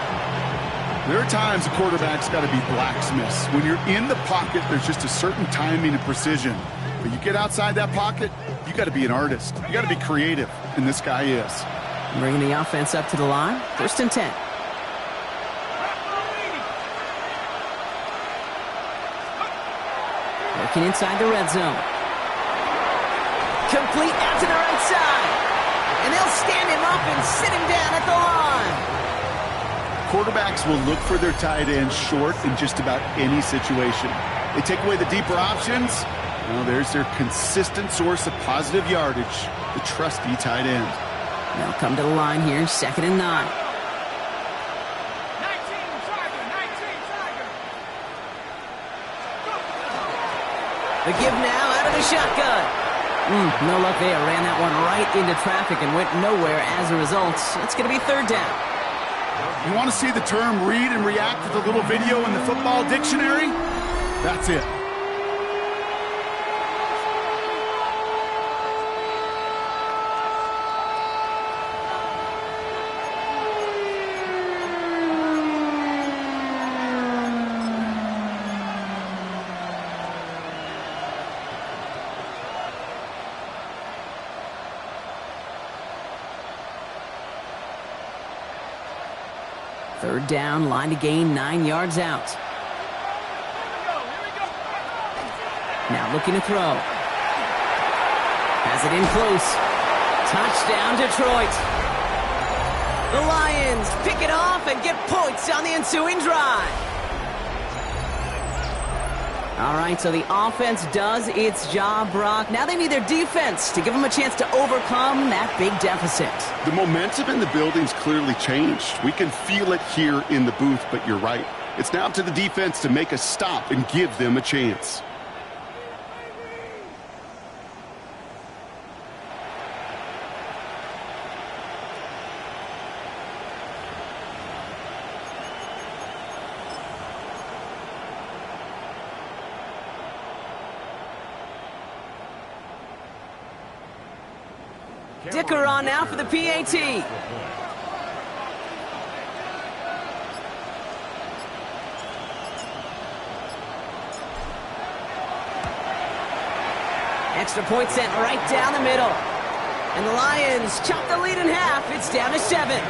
There are times a quarterback's got to be blacksmiths. When you're in the pocket, there's just a certain timing and precision. But you get outside that pocket, you got to be an artist. You got to be creative, and this guy is. Bringing the offense up to the line. 1st and 10. Working inside the red zone. Complete out to the right side. And they'll stand him up and sit him down at the line. Quarterbacks will look for their tight end short in just about any situation. They take away the deeper options. Well, there's their consistent source of positive yardage, the trusty tight end. They'll come to the line here, 2nd and 9. The give now out of the shotgun. No luck there. Ran that one right into traffic and went nowhere as a result. It's going to be third down. You want to see the term read and react to the little video in the football dictionary? That's it. Third down, line to gain 9 yards out. Now looking to throw. Has it in close. Touchdown, Detroit. The Lions pick it off and get points on the ensuing drive. All right, so the offense does its job, Brock. Now they need their defense to give them a chance to overcome that big deficit. The momentum in the building's clearly changed. We can feel it here in the booth, but you're right. It's now up to the defense to make a stop and give them a chance. Dicker on now for the PAT. Extra point sent right down the middle. And the Lions chop the lead in half. It's down to 7.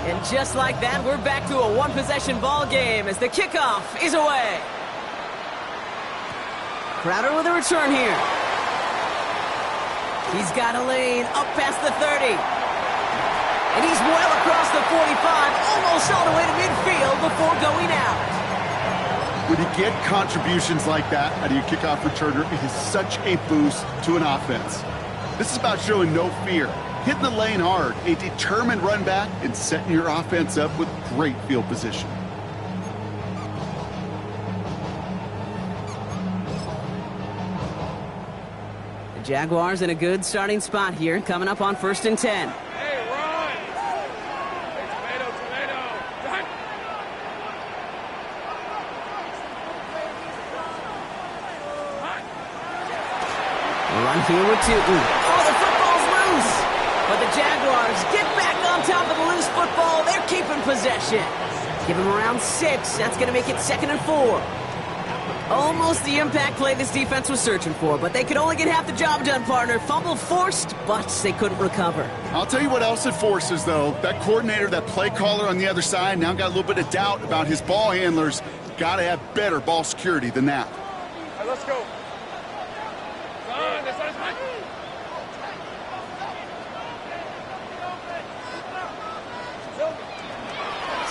And just like that, we're back to a one-possession ball game as the kickoff is away. Crowder with a return here. He's got a lane up past the 30. And he's well across the 45, almost all the way to midfield before going out. When you get contributions like that out of your kickoff returner, it is such a boost to an offense. This is about showing no fear, hitting the lane hard, a determined run back, and setting your offense up with great field position. The Jaguars in a good starting spot here, coming up on 1st and 10. Hey, run! Hey, tomato, tomato! Run! Run here with 2. Oh, the football's loose! But the Jaguars get back on top of the loose football. They're keeping possession. Give them around 6. That's going to make it 2nd and 4. Almost the impact play this defense was searching for, but they could only get half the job done, partner. Fumble forced, but they couldn't recover. I'll tell you what else it forces, though. That coordinator, that play caller on the other side, now got a little bit of doubt about his ball handlers. Got to have better ball security than that. Hey, let's go. This is hot.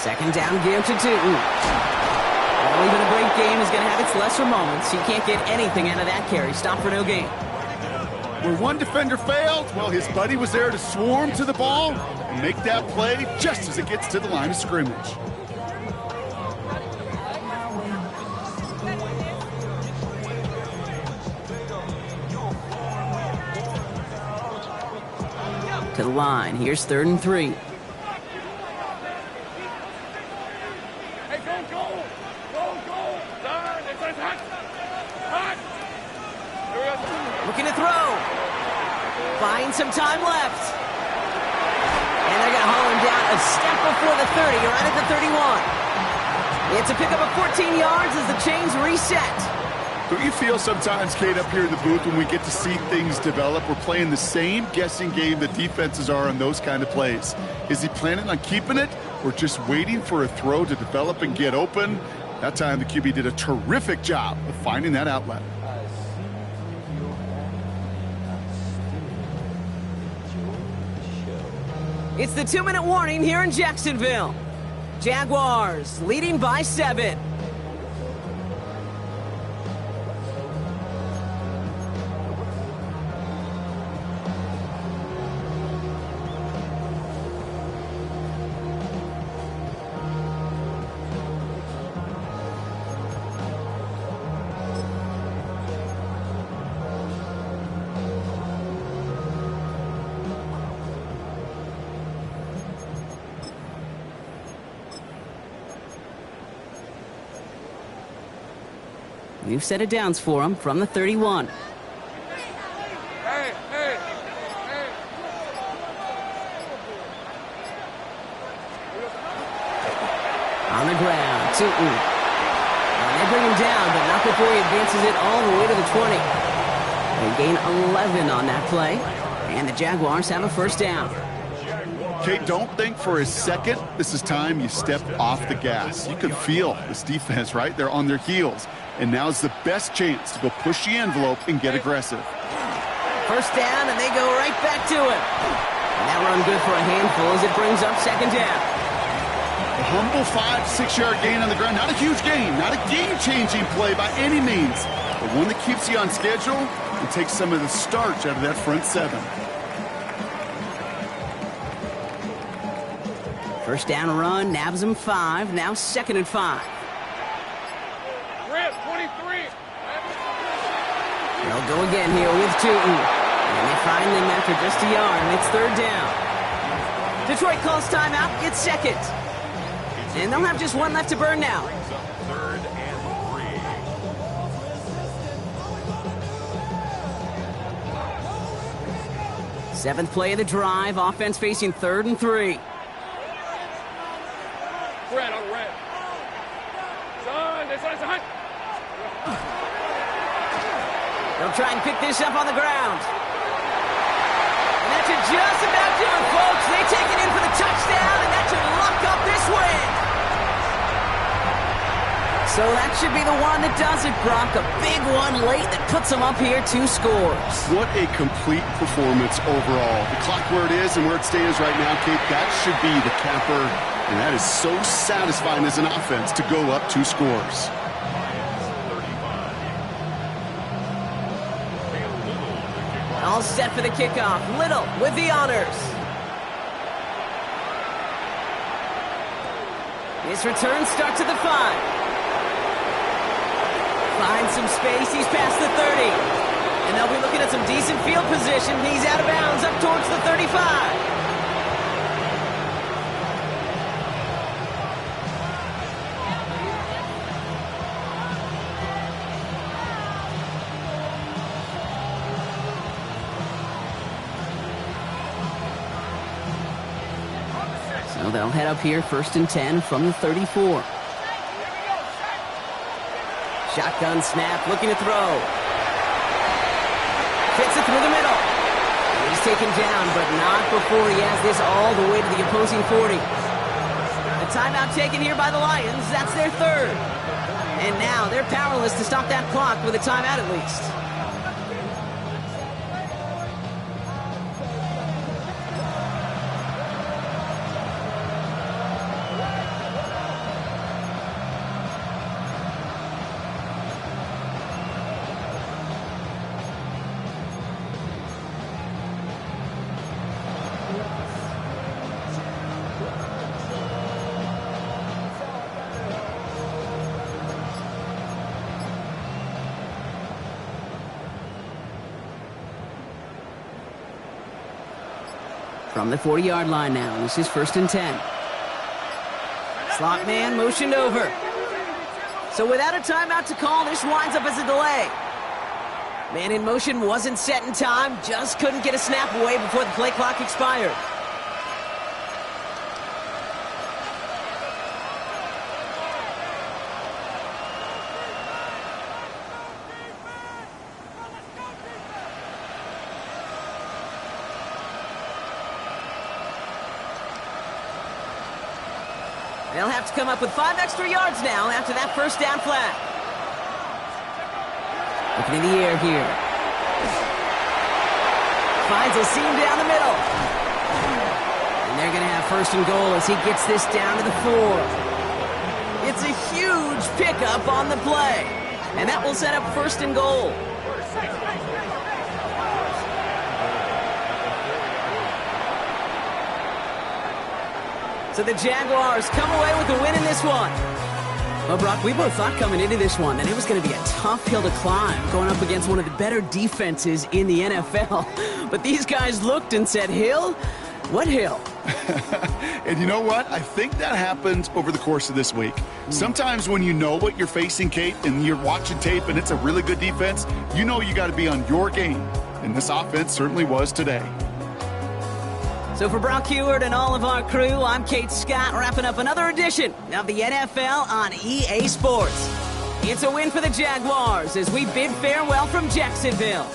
2nd down, give to 2. Well, even a great game is going to have its lesser moments. You can't get anything out of that carry. Stop for no gain. Where one defender failed, well, his buddy was there to swarm to the ball and make that play just as it gets to the line of scrimmage. To the line. Here's 3rd and 3. Looking to throw. Finds some time left. And they're going to haul him down a step before the 30, right at the 31. It's a pickup of 14 yards as the chains reset. Don't you feel sometimes, Kate, up here in the booth when we get to see things develop, we're playing the same guessing game that defenses are on those kind of plays? Is he planning on keeping it or just waiting for a throw to develop and get open? That time the QB did a terrific job of finding that outlet. It's the 2-minute warning here in Jacksonville. Jaguars leading by 7. New set of downs for him from the 31. Hey, hey, hey. On the ground, Tootin. They bring him down, but not before he advances it all the way to the 20. They gain 11 on that play, and the Jaguars have a first down. Kate, don't think for a second this is time you step off the gas. You can feel this defense, right? They're on their heels. And now's the best chance to go push the envelope and get aggressive. First down, and they go right back to it. And that run good for a handful as it brings up second down. A humble 5-6-yard gain on the ground. Not a huge gain, not a game-changing play by any means, but one that keeps you on schedule and takes some of the starch out of that front 7. First down run, nabs him 5, now 2nd and 5. Rip, 23. They'll go again here with Tootin. And they find them after just a yard, and it's 3rd down. Detroit calls timeout, it's 2nd. And they'll have just one left to burn now. 3rd and 3. 7th play of the drive, offense facing 3rd and 3. Red on red. Son, this one's a hunt. They'll try and pick this up on the ground. And that should just about do it, folks. They take it in for the touchdown, and that should lock up this win. So that should be the one that does it, Brock. A big one late that puts them up here 2 scores. What a complete performance overall. The clock where it is and where it stands right now, Kate, that should be the capper. And that is so satisfying as an offense to go up 2 scores. All set for the kickoff. Little with the honors. This return starts at the 5. Finds some space. He's past the 30. And they'll be looking at some decent field position. He's out of bounds up towards the 35. So they'll head up here 1st and 10 from the 34. Shotgun snap, looking to throw. Fits it through the middle. He's taken down, but not before he has this all the way to the opposing 40. A timeout taken here by the Lions. That's their 3rd. And now they're powerless to stop that clock with a timeout at least. From the 40-yard line now, this is 1st and 10. Slot man motioned over. So without a timeout to call, this winds up as a delay. Man in motion wasn't set in time, just couldn't get a snap away before the play clock expired. They'll have to come up with 5 extra yards now after that first down flag. Looking in the air here. Finds a seam down the middle. And they're going to have first and goal as he gets this down to the 4. It's a huge pickup on the play. And that will set up first and goal. So the Jaguars come away with the win in this one. Well, Brock, we both thought coming into this one that it was going to be a tough hill to climb going up against one of the better defenses in the NFL. But these guys looked and said, Hill? What hill? And you know what? I think that happens over the course of this week. Sometimes when you know what you're facing, Kate, and you're watching tape and it's a really good defense, you know you got to be on your game. And this offense certainly was today. So for Brock Heward and all of our crew, I'm Kate Scott, wrapping up another edition of the NFL on EA Sports. It's a win for the Jaguars as we bid farewell from Jacksonville.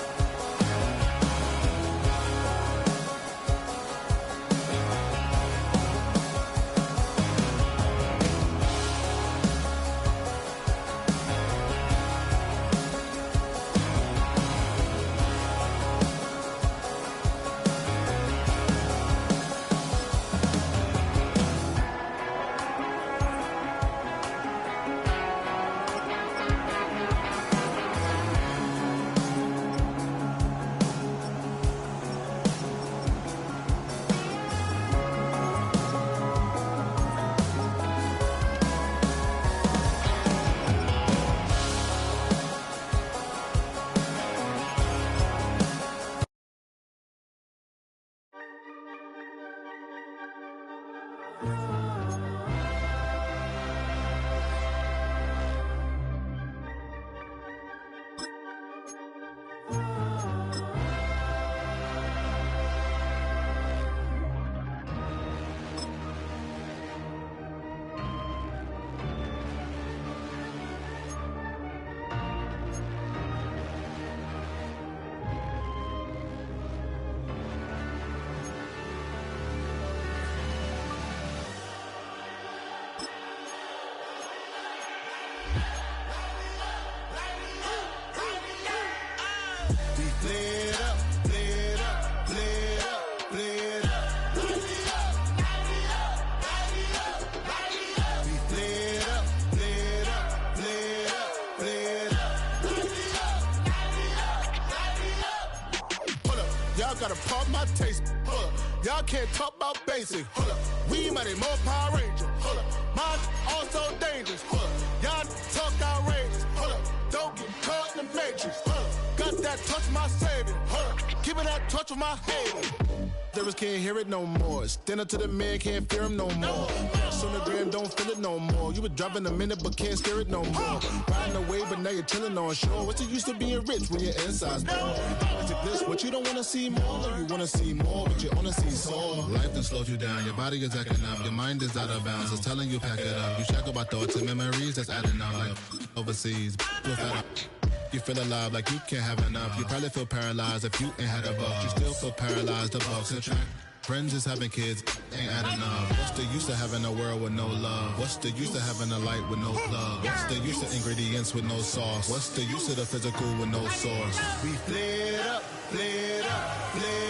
Gotta pump my taste. Hold up. Y'all can't talk about basic. Hold up. We mighty more Power Ranger. Hold up. Mine also dangerous. Hold up. Y'all talk outrageous. Hold up. Don't get caught in the matrix. Hold up. Got that touch my savior. Hold up. Give me that touch of my hater. Lyrics can't hear it no more. Stand up to the man, can't fear him no more. Sonogram don't feel it no more. You were driving a minute but can't steer it no more. Riding away but now you're chilling on shore. What's the use of being rich when your inside's poor? This what you don't want to see more. You want to see more but you only see sore. Life done slowed you down. Your body is acting up. Your mind is out of bounds. It's telling you pack it up. You shackle by thoughts and memories that's adding up. Like overseas. You feel alive like you can't have enough. You probably feel paralyzed if you ain't had a buck. You still feel paralyzed above the track. Friends is having kids, ain't adding up. What's the use of having a world with no love? What's the use of having a light with no plug? What's the use of ingredients with no sauce? What's the use of the physical with no source? We flared up, flared up, flared up.